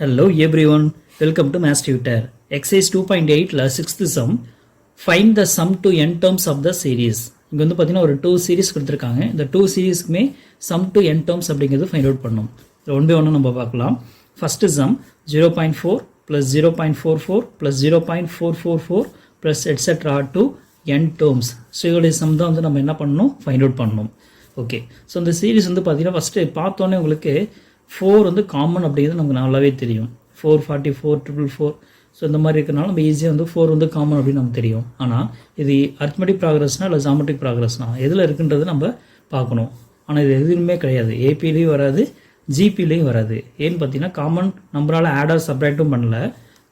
Hello everyone, welcome to Mass Tutor. Exercise 2.8 la 6th sum. Find the sum to n terms of the series. இங்க வந்து பார்த்தீங்கன்னா ஒரு 2 series கொடுத்துருக்காங்க. இந்த 2 seriesக்குமே sum to n terms அப்படிங்கிறது find out பண்ணணும். One by ஒன்று நம்ம பார்க்கலாம். First sum 0.4 plus 0.44 plus 0.444 plus etc. to n terms. So இதோடைய சம் தான் வந்து நம்ம என்ன பண்ணணும், ஃபைண்ட் அவுட் பண்ணணும். ஓகே, ஸோ இந்த சீரிஸ் வந்து பார்த்தீங்கன்னா ஃபஸ்ட்டு பார்த்தோன்னே உங்களுக்கு 4 வந்து காமன் அப்படிங்கிறது நமக்கு நல்லாவே தெரியும். 444 444 ஸோ இந்த மாதிரி இருக்கிறனால நம்ம ஈஸியாக வந்து 4 வந்து காமன் அப்படின்னு நமக்கு தெரியும். ஆனால் இது அரித்மெட்டிக் ப்ராக்ரஸ்னா இல்லை ஜாமெட்ரிக் ப்ராக்ரஸ்னா எதில் இருக்குன்றது நம்ம பார்க்கணும். ஆனால் இது எதுவுமே கிடையாது, ஏபிலையும் வராது ஜிபிலையும் வராது. ஏன்னு பார்த்தீங்கன்னா காமன் நம்பரால் ஆடர் சப்ராக்டும் பண்ணல,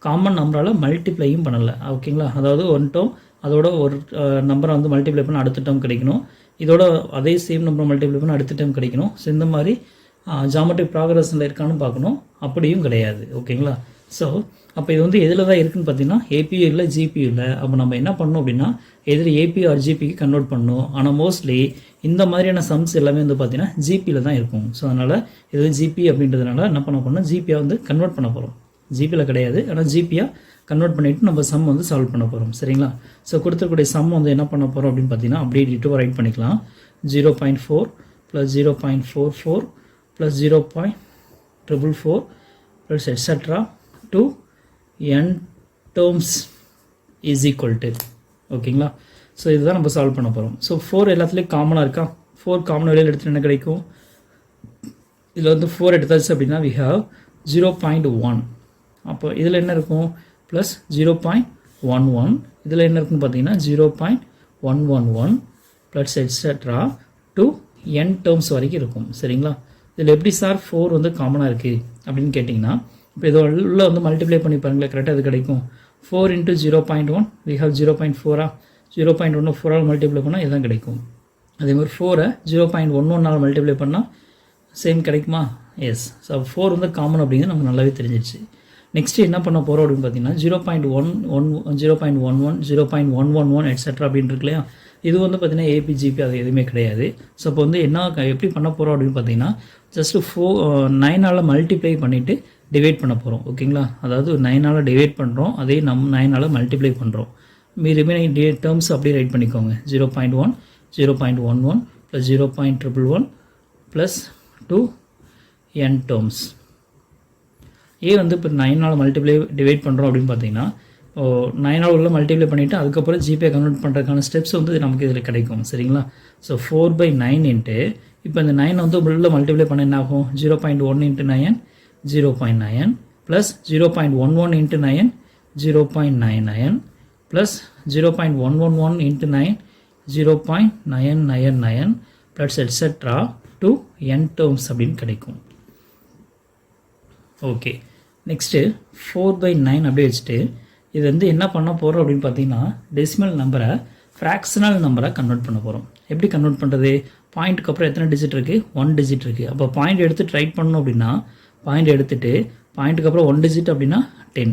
காமன் நம்பரால் மல்டிப்ளையும் பண்ணலை. ஓகேங்களா, அதாவது ஒன் டேர்ம் அதோட ஒரு நம்பரை வந்து மல்டிப்ளை பண்ண அடுத்த டேர்ம் கிடைக்கணும், இதோட அதே சேம் நம்பரை மல்டிப்ளை பண்ண அடுத்த டேர்ம் கிடைக்கணும். ஸோ இந்த மாதிரி ஜாமெட்ரிக் ப்ராக்ரஸில் இருக்கான்னு பார்க்கணும், அப்படியும் கிடையாது. ஓகேங்களா, ஸோ அப்போ இது வந்து எதில் தான் இருக்குதுன்னு பார்த்தீங்கன்னா ஏபியூ இல்லை ஜிபியூ இல்லை. அப்போ நம்ம என்ன பண்ணணும் அப்படின்னா எதில் ஏபி ஆர் ஜிபிக்கு கன்வெர்ட் பண்ணணும். ஆனால் மோஸ்ட்லி இந்த மாதிரியான சம்ஸ் எல்லாமே வந்து பார்த்தீங்கன்னா ஜிபியில் தான் இருக்கும். ஸோ அதனால் இது ஜிபி அப்படின்றதுனால என்ன பண்ண போகிறோம், ஜிபியாக வந்து கன்வெர்ட் பண்ண போகிறோம். ஜிபியில் கிடையாது, ஆனால் ஜிபியாக கன்வெர்ட் பண்ணிவிட்டு நம்ம சம் வந்து சால்வ் பண்ண போகிறோம். சரிங்களா, ஸோ கொடுத்துருக்கூடிய சம் வந்து என்ன பண்ண போகிறோம் அப்படின்னு பார்த்தீங்கன்னா அப்படியே டிட்டோ ரைட் பண்ணிக்கலாம். 0.4 plus 0.44 plus 0.444 plus etc. to n terms is equal to. ஓகேங்களா, ஸோ இதுதான் நம்ம சால்வ் பண்ண போகிறோம். ஸோ 4 எல்லாத்துலேயும் காமனாக இருக்கா, 4 காமன் வெளியில் எடுத்துகிட்டு என்ன கிடைக்கும், இதில் வந்து 4 எடுத்தாச்சு அப்படின்னா we have 0.1. அப்போ இதில் என்ன இருக்கும் ப்ளஸ் 0.11, இதில் என்ன இருக்குன்னு பார்த்தீங்கன்னா 0.111 plus etcetera to n terms வரைக்கும் இருக்கும். சரிங்களா, இதில் எப்படி சார் 4 வந்து காமனாக இருக்குது அப்படின்னு கேட்டிங்கன்னா இப்போ இதோ உள்ள வந்து மல்டிப்ளை பண்ணி பாருங்களேன், கரெக்டாக அது கிடைக்கும். 4 into 0.1 we have 0.4. 0.1 4ஆல் மல்டிப்ளை பண்ணால் இதுதான் கிடைக்கும். அதே மாதிரி 4 0.11ஆல் மல்டிப்ளை பண்ணால் சேம் கிடைக்குமா, எஸ். ஸோ 4 வந்து காமன் அப்படிங்கிறது நமக்கு நல்லாவே தெரிஞ்சிச்சு. நெக்ஸ்ட்டு என்ன பண்ண போகிறோம் அப்படின்னு பார்த்தீங்கன்னா 0.11 0.11 0.111 எட்ஸெட்ரா அப்படின்னு இருக்கு இல்லையா, இது வந்து பார்த்தீங்கன்னா ஏபிஜிபி அது எதுவுமே கிடையாது. ஸோ இப்போ வந்து என்ன எப்படி பண்ண போகிறோம் அப்படின்னு பார்த்தீங்கன்னா ஜஸ்ட்டு 9ஆல் மல்டிப்ளை பண்ணிவிட்டு டிவைட் பண்ண போகிறோம். ஓகேங்களா, அதாவது 9ஆல் டிவைட் பண்ணுறோம், அதே 9ஆல் மல்டிப்ளை பண்ணுறோம். ரிமைனிங் டேர்ம்ஸ் அப்படியே ரைட் பண்ணிக்கோங்க. 0.1 0.11 ப்ளஸ் 0.111 ப்ளஸ் 2 n டேர்ம்ஸ். ஏ வந்து இப்போ 9ஆல் மல்டிப்ளை டிவைட் பண்ணுறோம் அப்படின்னு பார்த்தீங்கன்னா 9ஆல் உள்ள மல்டிப்ளை பண்ணிவிட்டு அதுக்கப்புறம் ஜிபே கன்வெர்ட் பண்ணுறதுக்கான ஸ்டெப்ஸ் வந்து நமக்கு இதில் கிடைக்கும். சரிங்களா, ஸோ 4/9 இன்ட்டு இப்போ இந்த 9 வந்து உள்ள மல்டிப்ளை பண்ண என்ன ஆகும், 0.1 into 9 0.9 plus 0.11 into 9 0.99 plus 0.111 into 9 0.999 plus etcetera to n terms அப்படின்னு கிடைக்கும். ஓகே, நெக்ஸ்ட்டு 4/9 அப்படியே வச்சுட்டு இது வந்து என்ன பண்ண போகிறோம் அப்படின்னு பார்த்தீங்கன்னா டெசிமல் நம்பரை ஃப்ராக்ஷனல் நம்பரை கன்வெர்ட் பண்ண போகிறோம். எப்படி கன்வெர்ட் பண்ணுறது, பாயிண்ட்டுக்கு அப்புறம் எத்தனை டிஜிட் இருக்குது, 1 டிஜிட் இருக்குது. அப்போ பாயிண்ட் எடுத்து ரைட் பண்ணணும் அப்படின்னா பாயிண்ட் எடுத்துகிட்டு பாயிண்ட்டுக்கு அப்புறம் 1 டிஜிட் அப்படின்னா 10,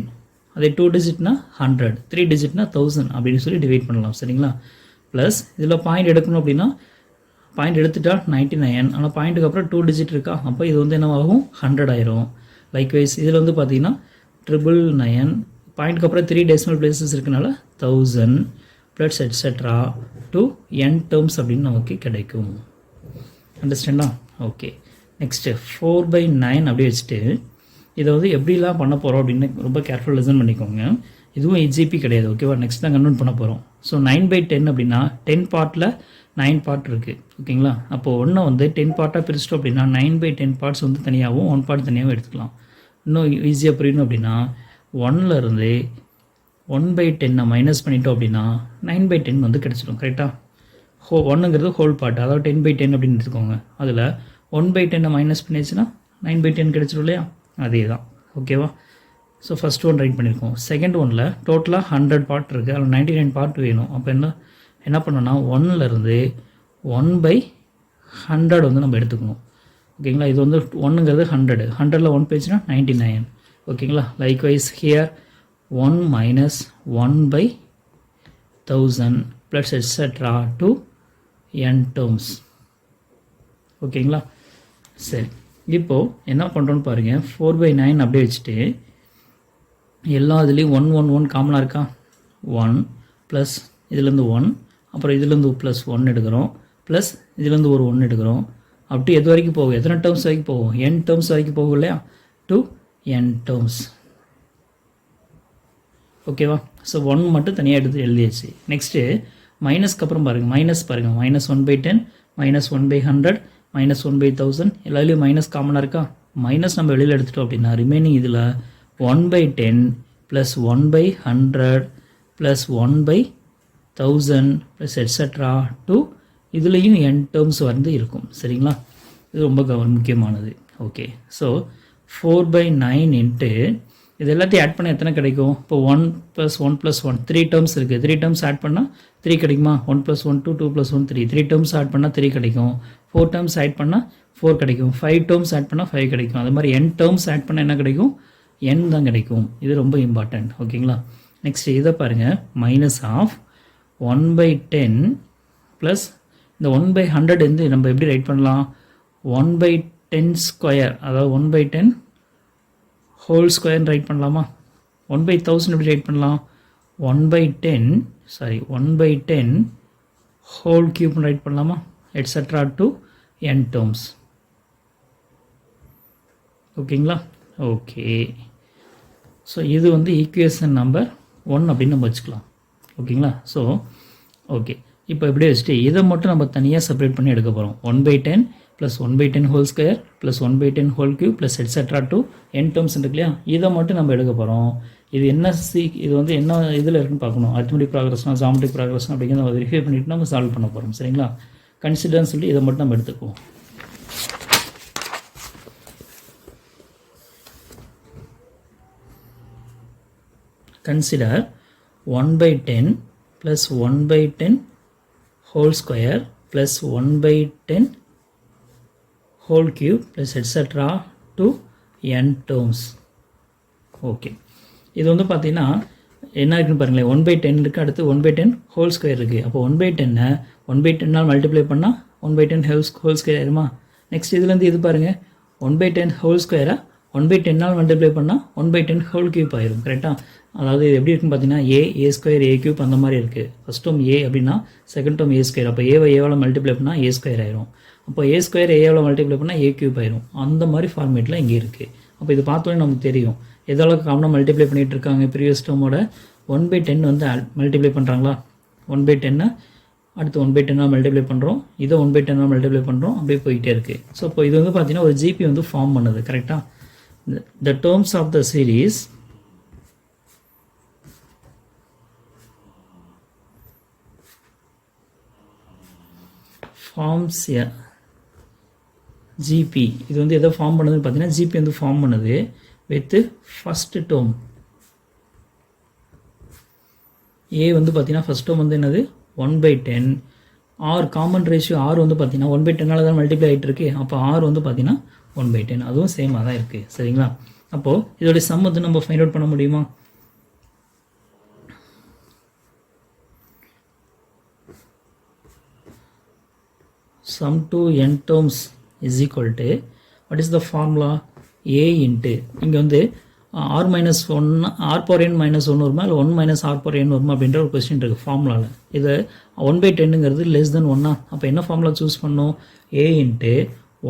அதே 2 டிஜிட்னா 100, 3 டிஜிட்னா 1000 அப்படின்னு சொல்லி டிவைட் பண்ணலாம். சரிங்களா, ப்ளஸ் இதில் பாயிண்ட் எடுக்கணும் அப்படின்னா பாயிண்ட் எடுத்துட்டா 99, ஆனால் பாயிண்ட்டுக்கு அப்புறம் 2 டிஜிட் இருக்கா, அப்போ இது வந்து என்ன ஆகும் 100 ஆயிரும். லைக்வைஸ் இதில் வந்து பார்த்தீங்கன்னா 999, பாயிண்ட்டுக்கு அப்புறம் 3 டெசிமல் பிளேசஸ் இருக்கனால 1000 plus etcetera to n terms அப்படின்னு நமக்கு கிடைக்கும். அண்டர்ஸ்டாண்டா, ஓகே. நெக்ஸ்ட்டு 4/9 அப்படியே வச்சுட்டு இதை வந்து எப்படிலாம் பண்ண போகிறோம் அப்படின்னு ரொம்ப கேர்ஃபுல் லிசன் பண்ணிக்கோங்க. இதுவும் ஜிபி கிடையாது. ஓகேவா, நெக்ஸ்ட் தான் கன்வெர்ட் பண்ண போகிறோம். ஸோ 9/10 அப்படின்னா 10 பார்ட்டில் 9 பார்ட் இருக்குது. ஓகேங்களா, அப்போது ஒன்று வந்து 10 பார்ட்டாக பிரிச்சிட்டோம் அப்படின்னா 9/10 பார்ட்ஸ் வந்து தனியாகவும் 1 பார்ட் தனியாகவும் எடுத்துக்கலாம். இன்னும் ஈஸியாக புரியணும் அப்படின்னா 1லேருந்து 1/10 மைனஸ் பண்ணிட்டோம் அப்படின்னா 9/10 வந்து கிடச்சிடும். கரெக்டாக, 1ங்கிறது ஹோல் பார்ட், அதாவது 10/10 அப்படின்னு எடுத்துக்கோங்க. அதில் 1/10 மைனஸ் பண்ணிடுச்சுன்னா 9/10 கிடச்சிடும் இல்லையா, அதே தான். ஓகேவா, ஸோ ஃபஸ்ட் ஒன் ரைட் பண்ணியிருக்கோம். செகண்ட் ஒனில் டோட்டலாக 100 பார்ட் இருக்குது, அதில் 99 பார்ட் வேணும். அப்போ என்ன பண்ணோன்னா 1லேருந்து 1/100 வந்து நம்ம எடுத்துக்கணும். ஓகேங்களா, இது வந்து 1ங்கிறது 100, 100ல் 1 பேஜ்னா 99. ஓகேங்களா, likewise here 1 minus 1/1000 plus etcetera to n terms. ஓகேங்களா, சரி. இப்போது என்ன பண்ணுறோன்னு பாருங்கள், 4/9 அப்படியே வச்சுட்டு எல்லா இதுலேயும் 1 1 1 காமனாக இருக்கா, 1 ப்ளஸ் இதுலேருந்து 1, அப்புறம் இதுலேருந்து ப்ளஸ் 1 எடுக்கிறோம், ப்ளஸ் இதுலேருந்து ஒரு 1 எடுக்கிறோம். அப்படி எது வரைக்கும் போகும், எத்தனை டேர்ம்ஸ் வரைக்கும் போகும், n டேர்ம்ஸ் வரைக்கும் போகும் இல்லையா, டு n டேர்ம்ஸ். ஓகேவா? ஸோ 1 மட்டும் தனியாக எடுத்து எழுதியாச்சு. நெக்ஸ்ட்டு மைனஸ்க்கு அப்புறம் பாருங்கள், -1/10, -1/100, -1/1000 எல்லாத்துலேயும் மைனஸ் காமனாக இருக்கா. மைனஸ் நம்ம வெளியில் எடுத்துட்டோம் அப்படின்னா ரிமைனிங் இதில் 1/10 plus 1/100 plus 1/1000 plus et cetera to இதுலேயும் n டேர்ம்ஸ் வந்து இருக்கும். சரிங்களா? இது ரொம்ப முக்கியமானது. ஓகே, ஸோ 4/9 இன்ட்டு இது எல்லாத்தையும் ஆட் பண்ண எத்தனை கிடைக்கும், இப்போ 1 + 1 + 1 3 டேர்ம்ஸ் இருக்குது. 3 டேர்ம்ஸ் ஆட் பண்ணால் 3 கிடைக்குமா, 1 + 1 2, 2 + 1 3, 3 டேர்ம்ஸ் ஆட் பண்ணால் 3 கிடைக்கும். 4 டேர்ம்ஸ் ஆட் பண்ணால் 4 கிடைக்கும். 5 டேர்ம்ஸ் ஆட் பண்ணால் 5 கிடைக்கும். அது மாதிரி n டேர்ம்ஸ் ஆட் பண்ணால் என்ன கிடைக்கும், n தான் கிடைக்கும். இது ரொம்ப இம்பார்ட்டன்ட். ஓகேங்களா? நெக்ஸ்ட் இதை பாருங்கள், -1/10 ப்ளஸ் இந்த 1/100 வந்து நம்ம எப்படி ரைட் பண்ணலாம், 1/10², அதாவது 1/10 ஹோல் ஸ்கொயர்னு ரைட் பண்ணலாமா. 1/1000 எப்படி ரைட் பண்ணலாம், 1/10 ஹோல் கியூப்னு ரைட் பண்ணலாமா, எட்ஸட்ரா டு n டேர்ம்ஸ். ஓகேங்களா? ஓகே, ஸோ இது வந்து ஈக்குவேஷன் நம்பர் 1 அப்படின்னு நம்ம வச்சுக்கலாம். ஓகேங்களா? ஸோ ஓகே, இப்போ இப்படியே வச்சுட்டு இதை மட்டும் நம்ம தனியாக செப்பரேட் பண்ணி எடுக்க போகிறோம். 1/10 plus 1/10 whole square plus 1/10 whole cube plus et cetera to n terms இருக்கு இல்லையா, இதை மட்டும் நம்ம எடுக்க போகிறோம். இது என்ன இது வந்து என்ன இதில் இருக்குன்னு பார்க்கணும். அரித்மெட்டிக் ப்ராக்ரஸ்னா ஜாமெட்ரிக் ப்ராக்ரஸ்னா அப்படிங்கிறத நம்ம வெரிஃபை பண்ணிவிட்டு நம்ம சால்வ் பண்ண போகிறோம். சரிங்களா? கன்சிடர்னு சொல்லி இதை மட்டும் நம்ம எடுத்துக்குவோம். Consider 1/10 plus 1/10 whole square plus 1/10 whole cube plus etc to n terms. Okay, இது வந்து பார்த்தீங்கன்னா என்ன இருக்குன்னு பாருங்களேன், 1/10 இருக்குது, அடுத்து 1/10 ஹோல் ஸ்கொயர் இருக்குது. அப்போ 1/10 1/10 மல்டிப்ளை பண்ணால் 1/10 ஹோல் ஸ்கொயர் ஆயிருமா. நெக்ஸ்ட் இதுலேருந்து இது பாருங்கள், 1/10 ஹோல் ஸ்கொயரை 1/10 மல்டிப்ளை பண்ணால் 1/10 ஹோல் கியூப் ஆயிரும். கரெக்டாக? அதாவது இது எப்படி இருக்குன்னு பார்த்தீங்கன்னா a² a கியூப் அந்த மாதிரி இருக்குது. ஃபஸ்ட் டேர்ம் a அப்படின்னா செகண்ட் டேர்ம் a². அப்போ ஏவை ஏவால் மல்டிப்ளை பண்ணால் a² ஆயிரும். அப்போ a² ஏவால் மல்டிப்ளை பண்ணால் a கியூப் ஆயிரும். அந்த மாதிரி ஃபார்மேட்டில் இங்கே இருக்குது. அப்போ இது பார்த்தோன்னே நமக்கு தெரியும் எதால் காமனாக மல்டிப்ளை பண்ணிகிட்டு இருக்காங்க. ப்ரீவியஸ் டேர்மோட 1/10 வந்து மல்டிப்ளை பண்ணுறாங்களா, 1/10 அடுத்து 1/10 மல்டிப்ளை பண்ணுறோம், இதை 1/10 மல்டிப்ளை பண்ணுறோம், அப்படியே போயிட்டே இருக்குது. ஸோ இப்போ இது வந்து பார்த்தீங்கன்னா ஒரு ஜிபி வந்து ஃபார்ம் பண்ணுது. கரெக்டாக? the terms of the series forms a GP. இது வந்து எதை ஃபார்ம் பண்ணுதுன்னு பார்த்தீங்கன்னா GP வந்து ஃபார்ம் பண்ணுது வித் ஃபர்ஸ்ட் டேர்ம். A வந்து பார்த்தீங்கன்னா ஃபர்ஸ்ட் டேர்ம் வந்து என்னது 1/10. R காமன் ரேஷியோ R வந்து பார்த்தீங்கன்னா 1/10 தான் மல்டிப்ளை ஆகிட்டு இருக்கு. அப்போ R வந்து பார்த்தீங்கன்னா 1/10, அதுவும் சேமாக தான் இருக்குது. சரிங்களா? அப்போது இதோடைய சம் வந்து நம்ம ஃபைண்ட் அவுட் பண்ண முடியுமா? sum to n terms is equal to what is the formula, a into இங்கே வந்து r minus 1 r power n minus 1 வருமா இல்லை 1 minus r power n வருமா அப்படின்ற ஒரு கொஸ்டின் இருக்குது ஃபார்முலாவில். இது 1/10ங்கிறது லெஸ் தென் 1. அப்போ என்ன ஃபார்முலா சூஸ் பண்ணோம், a into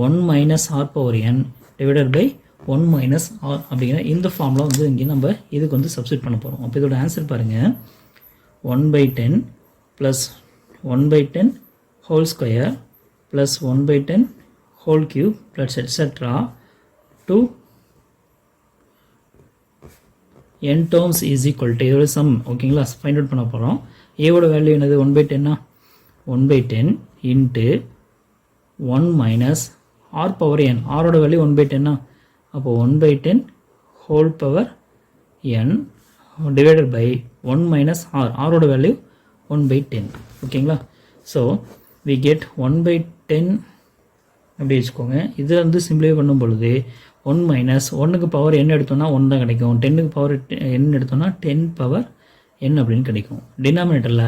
1 minus r power n divided by 1 minus r அப்படிங்கிற இந்த ஃபார்முலா வந்து இங்கே நம்ம இதுக்கு வந்து சப்ஸ்டிட் பண்ண போகிறோம். அப்போ இதோட ஆன்சர் பாருங்கள், 1/10 plus 1/10 whole square plus 1/10 whole cube plus etc to n terms is equal to இதோட sum. ஓகேங்களா? ஃபைண்ட் அவுட் பண்ண போகிறோம். ஏவோட வேல்யூ என்னது 1/10 1/10 into 1 minus r power n. ஆரோட வேல்யூ 1/10. அப்போ 1/10 whole power n divided by 1 minus r. ஆரோட value 1/10. ஓகேங்களா? ஸோ we get 1/10 அப்படி வச்சுக்கோங்க. இது வந்து சிம்பிளை பண்ணும் பொழுது 1 மைனஸ் 1க்கு பவர் n எடுத்தோம்னா 1 தான் கிடைக்கும். 10க்கு பவர் n எடுத்தோம்னா 10 பவர் n அப்படின்னு கிடைக்கும். டினாமினேட்டரில்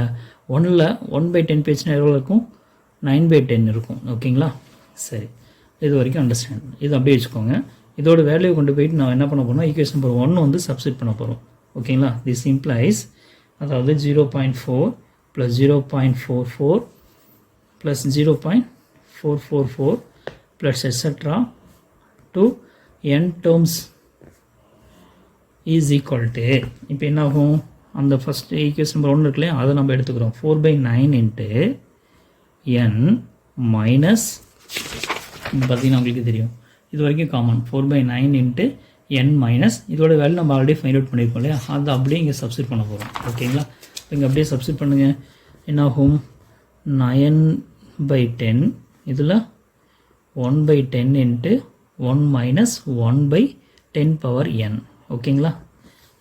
1ல் 1/10 பேச்சுனா எவ்வளோ இருக்கும், 9/10 இருக்கும். ஓகேங்களா? சரி, இது வரைக்கும் அண்டர்ஸ்டாண்ட். இது அப்படியே வச்சுக்கோங்க. இதோட வேல்யூ கொண்டு போயிட்டு நான் என்ன பண்ண போகிறோம், ஈக்குவேஷன் நம்பர் 1 வந்து சப்ஸ்டிட் பண்ண போகிறோம். ஓகேங்களா? திஸ் இம்ப்ளைஸ் அதாவது 0.4 + 0.44 + 0.444 + etcetera to n terms is equal to, இப்போ என்ன ஆகும், அந்த ஃபஸ்ட் ஈக்குவேஷன் நம்பர் 1 இருக்குல்லையா, அதை நம்ம எடுத்துக்கிறோம். 4/9 இன்ட்டு n மைனஸ், பார்த்தீங்கன்னா உங்களுக்கு தெரியும் இது வரைக்கும் காமன் 4/9 இன்ட்டு n மைனஸ், இதோட வேல்யூ நம்ம ஆல்ரெடி ஃபைண்ட் அவுட் பண்ணியிருக்கோம் இல்லையா, அதை அப்படியே இங்கே சப்ஸ்டிட் பண்ண போகிறோம். ஓகேங்களா? இங்கே அப்படியே சப்ஸ்டிட் பண்ணுங்கள். என்ன ஆகும், 9/10 இதில் 1/10 இன்ட்டு 1 மைனஸ் 1/10 பவர் n. ஓகேங்களா?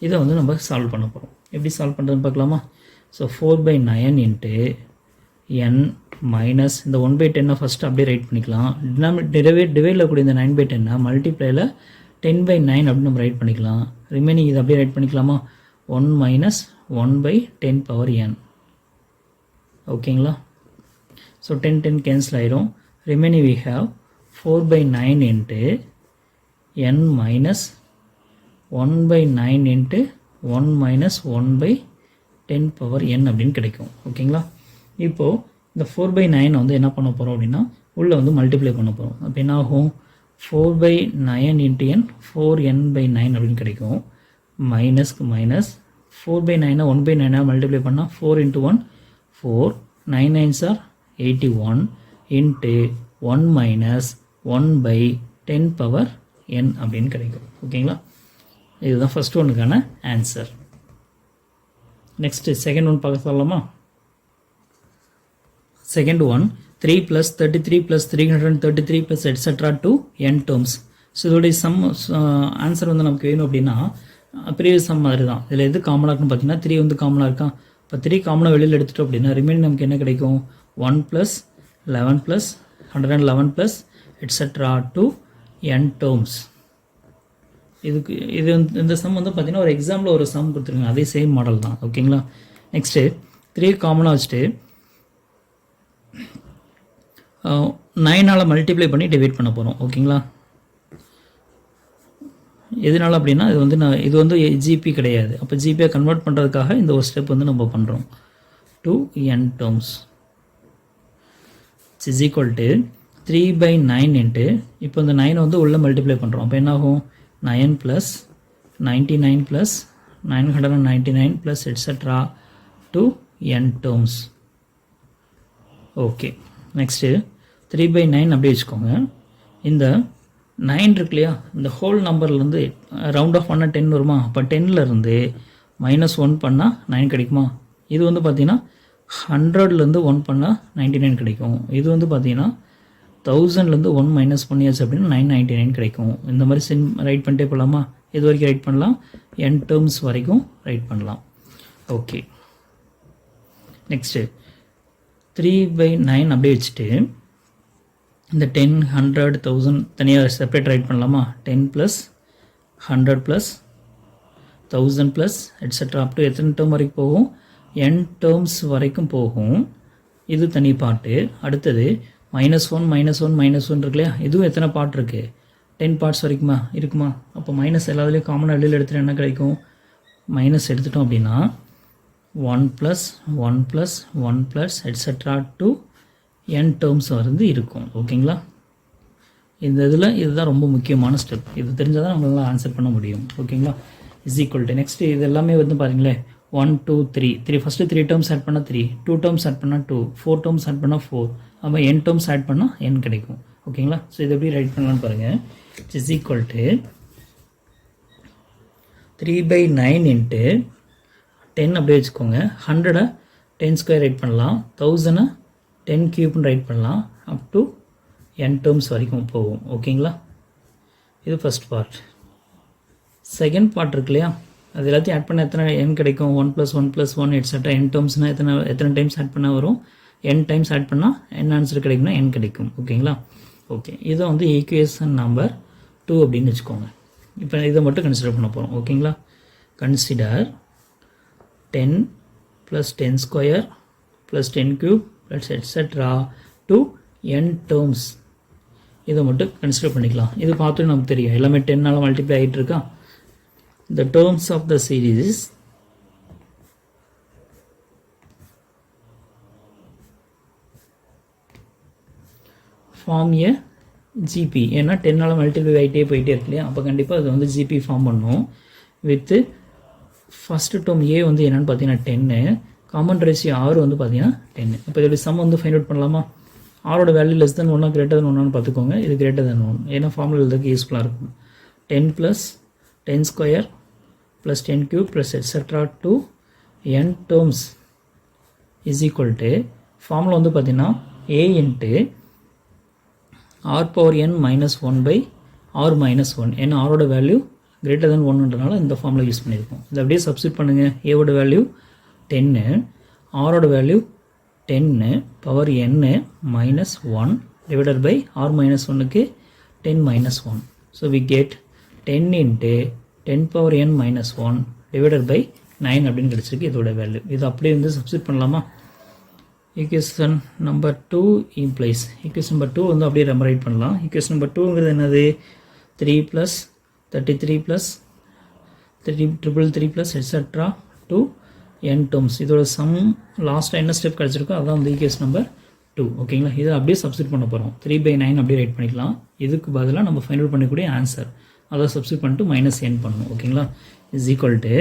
இதை வந்து நம்ம சால்வ் பண்ண போகிறோம். எப்படி சால்வ் பண்ணுறதுன்னு பார்க்கலாமா? ஸோ 4/9 இன்ட்டு n மைனஸ் இந்த 1/10 ஃபஸ்ட்டு அப்படியே ரைட் பண்ணிக்கலாம். டிவைடில் கூடிய இந்த 9/10 மல்டிப்ளையில் 10/9 அப்படின்னு நம்ம ரைட் பண்ணிக்கலாம். ரிமைனிங் இதை அப்படியே ரைட் பண்ணிக்கலாமா? 1 மைனஸ் 1/10 பவர் n. ஓகேங்களா? ஸோ 10 கேன்சல் ஆயிரும். Remaining we have 4/9 into n minus 1/9 into 1 minus 1/10 power n அப்படின்னு கிடைக்கும். ஓகேங்களா? இப்போது இந்த 4/9 வந்து என்ன பண்ண போகிறோம் அப்படின்னா உள்ளே வந்து மல்டிப்ளை பண்ண போகிறோம். அப்போ என்ன ஆகும், 4/9 இன்ட்டு n 4n/9 அப்படின்னு கிடைக்கும். மைனஸ்க்கு மைனஸ் 4/9 1/9 மல்டிப்ளை பண்ணால் 4 into 1 4, 9 9s are 81 into 1 minus 1/10 power n அப்படின்னு கிடைக்கும். ஓகேங்களா? இதுதான் ஃபஸ்ட் ஒன்றுக்கான ஆன்சர். நெக்ஸ்ட்டு செகண்ட் ஒன் பார்க்க சொல்லலாமா? Second one 3 + 33 + 333 + etcetera to n terms. So இதோடைய சம் ஆன்சர் வந்து நமக்கு வேணும் அப்படின்னா ப்ரீவியஸ் சம் மாதிரி தான். இதில் எது காமனாக இருக்குன்னு பார்த்தீங்கன்னா 3 வந்து காமனாக இருக்கா. இப்போ 3 காமனாக வெளியில் எடுத்துட்டோம் அப்படின்னா ரிமைனிங் நமக்கு என்ன கிடைக்கும், 1 + 11 + 111 + எட்ஸெட்ரா to n terms. இதுக்கு இது இந்த சம் வந்து பார்த்தீங்கன்னா ஒரு எக்ஸாம்பிள் ஒரு சம் கொடுத்துருங்க, அதே சேம் மாடல் தான். ஓகேங்களா? நெக்ஸ்ட்டு 3 காமனாக வச்சுட்டு 9ஆல் மல்டிப்ளை பண்ணி டிவைட் பண்ண போகிறோம். ஓகேங்களா? எதனால் அப்படின்னா இது வந்து ஜிபி கிடையாது. அப்போ ஜிபியை கன்வெர்ட் பண்ணுறதுக்காக இந்த ஒரு ஸ்டெப் வந்து நம்ம பண்ணுறோம். 2n terms is equal to 3/9 into, இப்போ இந்த 9 வந்து உள்ளே மல்டிப்ளை பண்ணுறோம். அப்போ என்ன ஆகும், 9 + 99 + 999 + etcetera to n terms. Okay, next 3/9 அப்படியே வச்சுக்கோங்க. இந்த 9 இருக்கு இல்லையா, இந்த ஹோல் நம்பர்லேருந்து ரவுண்ட் ஆஃப் பண்ணால் 10 வருமா. அப்போ 10லேருந்து -1 பண்ணால் 9 கிடைக்குமா. இது வந்து பார்த்தீங்கன்னா 100லேருந்து 1 பண்ணால் 99 கிடைக்கும். இது வந்து பார்த்தீங்கன்னா 1000லேருந்து 1 மைனஸ் பண்ணியாச்சு அப்படின்னா 999 கிடைக்கும். இந்த மாதிரி ரைட் பண்ணிட்டே போகலாமா. இது வரைக்கும் ரைட் பண்ணலாம், n terms வரைக்கும் ரைட் பண்ணலாம். ஓகே, நெக்ஸ்ட்டு 3/9 அப்படியே வச்சுட்டு இந்த 10 100 1000 தனியாக செப்பரேட் ரைட் பண்ணலாமா. 10 + 100 + 1000 + எட்ஸெட்ரா அப் டு எத்தனை டேர்ம் வரைக்கும் போகும், n terms வரைக்கும் போகும். இது தனி பாட்டு. அடுத்தது -1 -1 -1 இருக்கு இல்லையா, இதுவும் எத்தனை பார்ட் இருக்குது, 10 பார்ட்ஸ் வரைக்குமா இருக்குமா. அப்போ மைனஸ் எல்லாத்துலேயும் காமனாக வெளியில் எடுத்துகிட்டு என்ன கிடைக்கும், மைனஸ் எடுத்துட்டோம் அப்படின்னா 1 + 1 + 1 + எட்ஸெட்ரா to n terms வந்து இருக்கும். ஓகேங்களா? இந்த இதில் இதுதான் ரொம்ப முக்கியமான ஸ்டெப். இது தெரிஞ்சால் தான் நம்மளால் ஆன்சர் பண்ண முடியும். ஓகேங்களா? இஸ் ஈக்குவல் டு நெக்ஸ்ட் இது எல்லாமே வந்து பாருங்களேன், 1 2 3 ஃபஸ்ட்டு 3 டேர்ம்ஸ் ஆட் பண்ணால் 3, 2 டேர்ம்ஸ் ஆட் பண்ணால் 2, 4 டேர்ம்ஸ் ஆட் பண்ணால் 4, அப்போ n டேர்ம்ஸ் ஆட் பண்ணால் n கிடைக்கும். ஓகேங்களா? ஸோ இது எப்படி ரைட் பண்ணலான்னு பாருங்கள். இஸ் ஈக்குவல் டு 3/9 இன்ட்டு 10 அப்படியே வச்சுக்கோங்க. 100 10² ரைட் பண்ணலாம், 1000 10³ ரைட் பண்ணலாம், அப் டு n terms வரைக்கும் போகும். ஓகேங்களா? இது ஃபஸ்ட் பார்ட். செகண்ட் பார்ட் இருக்கு இல்லையா, அது எல்லாத்தையும் ஆட் பண்ண எத்தனை n கிடைக்கும், 1 + 1 + 1 எட்ஸெட்ரா n termsனால் எத்தனை டைம்ஸ் ஆட் பண்ணால் வரும், n டைம்ஸ் ஆட் பண்ணால் n ஆன்சர் கிடைக்கும்னா n கிடைக்கும். ஓகேங்களா? ஓகே, இதை வந்து ஈக்குவேஷன் நம்பர் 2 அப்படின்னு வச்சுக்கோங்க. இப்போ இதை மட்டும் கன்சிடர் பண்ண போகிறோம். ஓகேங்களா? Consider 10 + 10² + 10³ + etcetera to n terms. இதை மட்டும் கன்சிடர் பண்ணிக்கலாம். இது பார்த்து நமக்கு தெரியும் எல்லாமே 10ஆல் மல்டிப்ளை ஆகிட்டு இருக்கா. the terms of the series form a GP. ஏன்னா 10ஆல் மல்டிப்ளை ஆகிட்டே போயிட்டே இருக்கு இல்லையா, அப்போ கண்டிப்பாக அது வந்து GP ஃபார்ம் பண்ணும். வித்து ஃபஸ்ட்டு டேர்ம் ஏ வந்து என்னென்னு பார்த்தீங்கன்னா 10, காமன் ரேஷியோ ஆர் வந்து பார்த்தீங்கன்னா 10. இப்போ இதோட சம் வந்து ஃபைண்ட் அவுட் பண்ணலாமா. ஆரோட value less than 1 greater than 1 பார்த்துக்கோங்க. இது கிரேட்டர் தென் 1, ஏன்னா ஃபார்முலா எழுதுறதுக்கு யூஸ்ஃபுல்லாக இருக்கும். 10 + 10 square + 10 cube + etcetera to n terms is equal to formula வந்து பார்த்தீங்கன்னா a இன்ட்டு r⁻n - 1/r-1. ஏன்னா ஆரோட வேல்யூ கிரேட்டர் தென் 1ன்றனால இந்த ஃபார்முலா யூஸ் பண்ணியிருக்கோம். இதை அப்படியே சப்ஸ்டிட் பண்ணுங்கள். ஏவோட வேல்யூ 10, ஆரோட value 10 power n - 1 divided by r-1க்கு 10 - 1. So we get 10 × 10 power n - 1 divided by 9 அப்படின்னு கிடச்சிருக்கு இதோட வேல்யூ. இது அப்படியே வந்து சப்ஸ்டிட் பண்ணலாமா. Equation number 2 implies equation number 2 வந்து அப்படியே ரெமரைட் பண்ணலாம். ஈக்குவேஷன் நம்பர் 2ங்கிறது என்னது, 3 + 33 + 333 + எட்ஸெட்ரா to n டேர்ம்ஸ். இதோட சம் லாஸ்ட்டாக என்ன ஸ்டெப் கிடச்சிருக்கோ அதான் வந்து ஈக்குவேஷன் நம்பர் 2. ஓகேங்களா. இதை அப்படியே சப்ஸ்டிட் பண்ண போகிறோம். 3/9 அப்படியே ரைட் பண்ணிக்கலாம். இதுக்கு பதிலாக நம்ம ஃபைண்ட் அவுட் பண்ணக்கூடிய ஆன்சர் அதை சப்ஸ்டிட் பண்ணிட்டு -n பண்ணணும். ஓகேங்களா. இஸ் ஈக்குவல் டு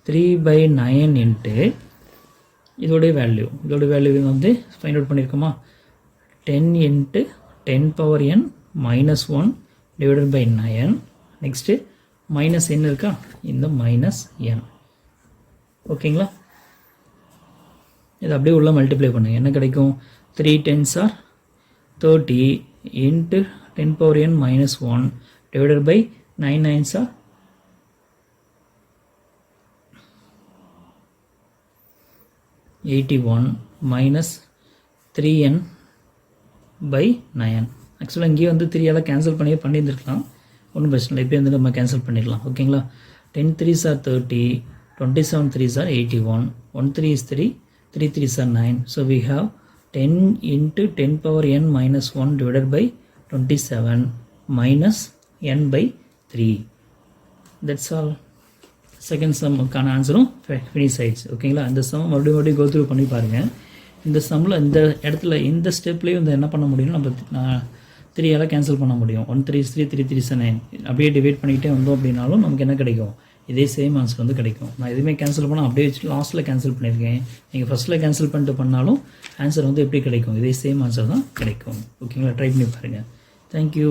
3/9 இன்ட்டு இதோடைய வேல்யூ வந்து ஃபைண்ட் அவுட் பண்ணியிருக்கோமா. 10 × 10 power n - 1 divided by 9. Next -n இருக்கா, இந்த -n. ஓகேங்களா. இது அப்படியே உள்ள மல்டிப்ளை பண்ணுங்கள். என்ன கிடைக்கும், 3 10s are 30 × 10 power n - 1 divided by 9 9s are 81 -3n by 9. ஆக்சுவலாக இங்கேயே வந்து 3ஆல் கேன்சல் பண்ணியிருந்துருக்கலாம், ஒன்றும் பிரச்சனை இல்லை. இப்போ வந்து நம்ம கேன்சல் பண்ணிடலாம். ஓகேங்களா. 10 3s are 30, 27 3s are 81, 1 3 is 3, 3 3s are 9. So we have 10 × 10 power n - 1 divided by 27 minus n by 3. That's all. Second சம்முக்கான ஆன்சரும் ஃபினிஷ் ஆயிடுச்சு. ஓகேங்களா. இந்த சம் மறுபடியும் கோத்ரூ பண்ணி பாருங்கள். இந்த சம்மில் இந்த இடத்துல இந்த ஸ்டெப்லேயும் வந்து என்ன பண்ண முடியும்னா நம்ம 3ஆல் கேன்சல் பண்ண முடியும். 1 3 is 3, 3 3 is 9. அப்படியே டிவைட் பண்ணிகிட்டே வந்தோம் அப்படின்னாலும் நமக்கு என்ன கிடைக்கும், இதே சேம் ஆன்சர் வந்து கிடைக்கும். நான் எதுவுமே கேன்சல் பண்ணால் அப்படியே வச்சுட்டு லாஸ்ட்டில் கேன்சல் பண்ணியிருக்கேன். நீங்கள் ஃபஸ்ட்டில் கேன்சல் பண்ணிட்டு பண்ணாலும் ஆன்சர் வந்து எப்படி கிடைக்கும், இதே சேம் ஆன்சர் தான் கிடைக்கும். ஓகேங்களா. ட்ரை பண்ணி பாருங்கள். தேங்க்யூ.